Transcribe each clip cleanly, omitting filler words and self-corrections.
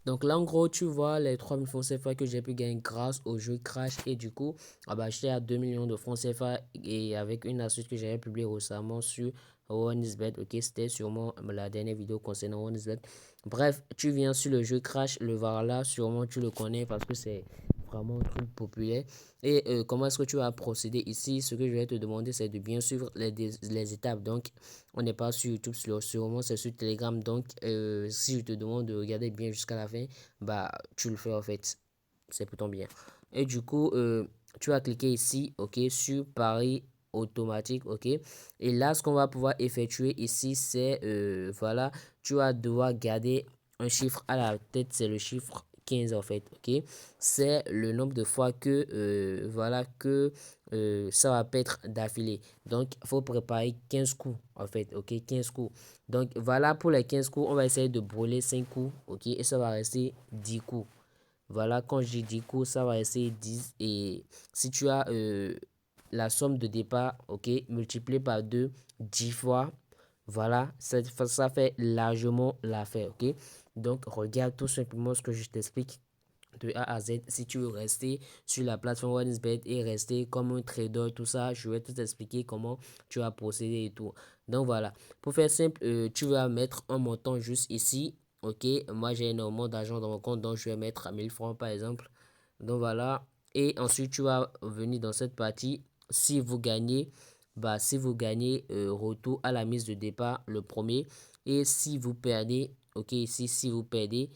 Donc là, en gros, tu vois les 3000 francs CFA que j'ai pu gagner grâce au jeu Crash. Et du coup, j'étais à 2 millions de francs CFA et avec une astuce que j'avais publiée récemment sur OneXBet. Ok, c'était sûrement la dernière vidéo concernant OneXBet. Bref, tu viens sur le jeu Crash, le Varla, sûrement tu le connais parce que c'est vraiment un truc populaire. Et comment est-ce que tu vas procéder ici? Ce que je vais te demander, c'est de bien suivre les étapes. Donc, on n'est pas sur YouTube, sûrement c'est sur Telegram. Donc, si je te demande de regarder bien jusqu'à la fin, tu le fais en fait. C'est pour ton bien. Et du coup, tu vas cliquer ici, ok, sur Paris automatique, ok. Et là, ce qu'on va pouvoir effectuer ici, c'est, voilà, tu vas devoir garder un chiffre à la tête, c'est le chiffre 15 en fait, ok. C'est le nombre de fois que, voilà, que ça va être d'affilée. Donc, il faut préparer 15 coups, en fait, ok, 15 coups. Donc, voilà, pour les 15 coups, on va essayer de brûler 5 coups, ok, et ça va rester 10 coups. Voilà, quand je dis 10 coups, ça va rester 10. Et si tu as la somme de départ, ok, multiplié par 2, 10 fois, voilà, ça fait largement l'affaire, ok. Donc, regarde tout simplement ce que je t'explique de A à Z. Si tu veux rester sur la plateforme OneXBet et rester comme un trader, tout ça, je vais tout expliquer comment tu vas procéder et tout. Donc voilà, pour faire simple, tu vas mettre un montant juste ici. Ok, moi j'ai énormément d'argent dans mon compte, donc je vais mettre 1000 francs par exemple. Donc voilà, et ensuite tu vas venir dans cette partie. Si vous gagnez, retour à la mise de départ, le premier. Et si vous perdez, ok, ici, si vous perdez,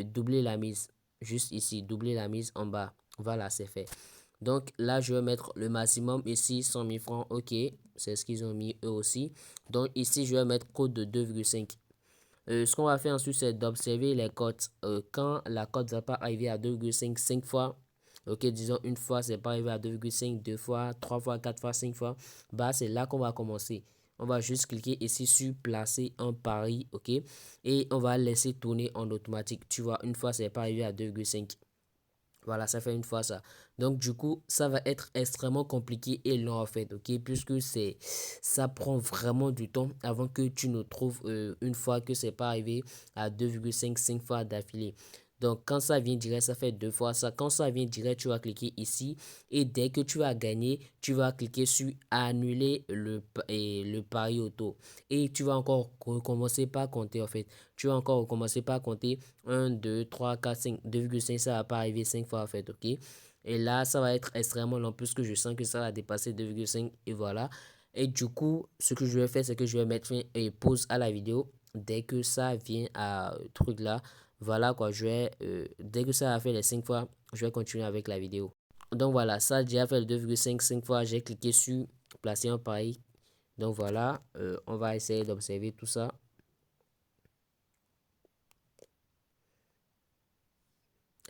doublez la mise. Juste ici, doubler la mise en bas. Voilà, c'est fait. Donc là, je vais mettre le maximum ici, 100 000 francs. Ok, c'est ce qu'ils ont mis eux aussi. Donc ici, je vais mettre code de 2,5. Ce qu'on va faire ensuite, c'est d'observer les cotes. Quand la cote ne va pas arriver à 2,5, 5 fois, ok, disons une fois, c'est pas arrivé à 2,5, deux fois, 3 fois, 4 fois, 5 fois, c'est là qu'on va commencer. On va juste cliquer ici sur placer un pari, ok, et on va laisser tourner en automatique. Tu vois, une fois, c'est pas arrivé à 2,5. Voilà, ça fait une fois ça. Donc, du coup, ça va être extrêmement compliqué et long en fait, ok? Puisque ça prend vraiment du temps avant que tu ne trouves une fois que c'est pas arrivé à 2,5 fois d'affilée. Donc, quand ça vient direct, ça fait deux fois ça. Quand ça vient direct, tu vas cliquer ici. Et dès que tu as gagné, tu vas cliquer sur annuler le pari auto. Et tu vas encore recommencer par compter en fait. Tu vas encore recommencer par compter 1, 2, 3, 4, 5, 2,5, ça va pas arriver 5 fois en fait, ok? Et là, ça va être extrêmement long puisque je sens que ça va dépasser 2,5 et voilà. Et du coup, ce que je vais faire, c'est que je vais mettre fin et pause à la vidéo. Dès que ça vient à truc là, voilà quoi, dès que ça a fait les 5 fois, je vais continuer avec la vidéo. Donc voilà, ça a déjà fait le 2,5 5 fois, j'ai cliqué sur placer un pari. Donc voilà, on va essayer d'observer tout ça.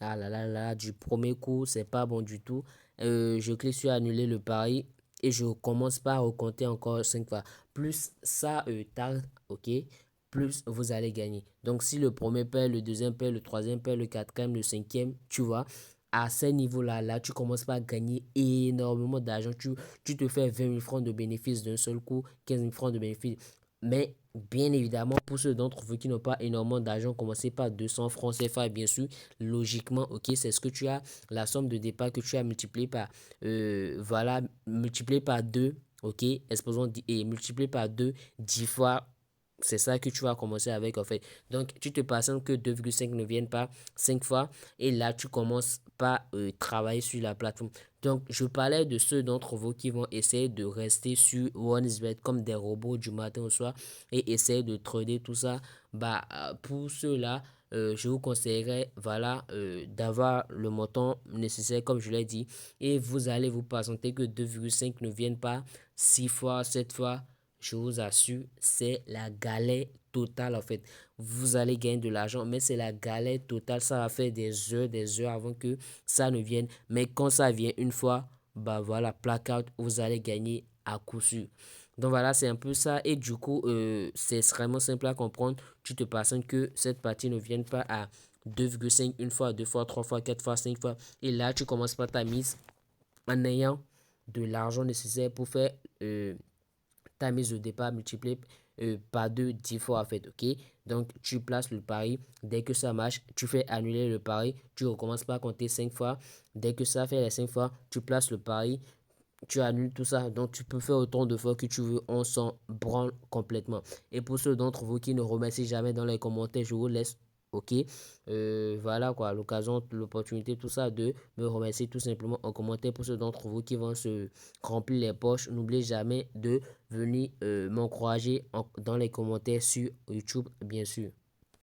Ah là là là, du premier coup, c'est pas bon du tout. Je clique sur annuler le pari et je commence par recompter encore 5 fois. Plus ça tarde, ok, plus vous allez gagner. Donc si le premier perd, le deuxième perd, le troisième perd, le quatrième, le cinquième, tu vois, à ce niveau-là, là, tu commences pas à gagner énormément d'argent. Tu te fais 20 000 francs de bénéfices d'un seul coup, 15 000 francs de bénéfices. Mais bien évidemment, pour ceux d'entre vous qui n'ont pas énormément d'argent, commencez par 200 francs CFA, bien sûr. Logiquement, ok, c'est ce que tu as, la somme de départ que tu as multiplié par, voilà, multiplié par 2, ok, exposons, et multiplié par 2, 10 fois, c'est ça que tu vas commencer avec, en fait. Donc, tu te patientes que 2,5 ne viennent pas 5 fois, et là, tu commences par travailler sur la plateforme. Donc, je parlais de ceux d'entre vous qui vont essayer de rester sur OneXBet comme des robots du matin au soir et essayer de trader tout ça. Pour ceux-là, je vous conseillerais voilà, d'avoir le montant nécessaire comme je l'ai dit et vous allez vous patienter que 2,5 ne viennent pas 6 fois, 7 fois. Je vous assure, c'est la galère totale en fait. Vous allez gagner de l'argent, mais c'est la galère totale. Ça va faire des heures avant que ça ne vienne. Mais quand ça vient une fois, voilà, blackout, vous allez gagner à coup sûr. Donc voilà, c'est un peu ça. Et du coup, c'est extrêmement simple à comprendre. Tu te patientes que cette partie ne vienne pas à 2,5 une fois, deux fois, trois fois, quatre fois, cinq fois. Et là, tu commences par ta mise en ayant de l'argent nécessaire pour faire ta mise de départ multipliée pas deux, 10 fois en fait, ok? Donc, tu places le pari. Dès que ça marche, tu fais annuler le pari. Tu recommences par compter 5 fois. Dès que ça fait les 5 fois, tu places le pari. Tu annules tout ça. Donc, tu peux faire autant de fois que tu veux. On s'en branle complètement. Et pour ceux d'entre vous qui ne remercient jamais dans les commentaires, je vous laisse. Ok, voilà quoi, l'occasion, l'opportunité, tout ça, de me remercier tout simplement en commentaire. Pour ceux d'entre vous qui vont se remplir les poches, n'oubliez jamais de venir m'encourager dans les commentaires sur YouTube, bien sûr.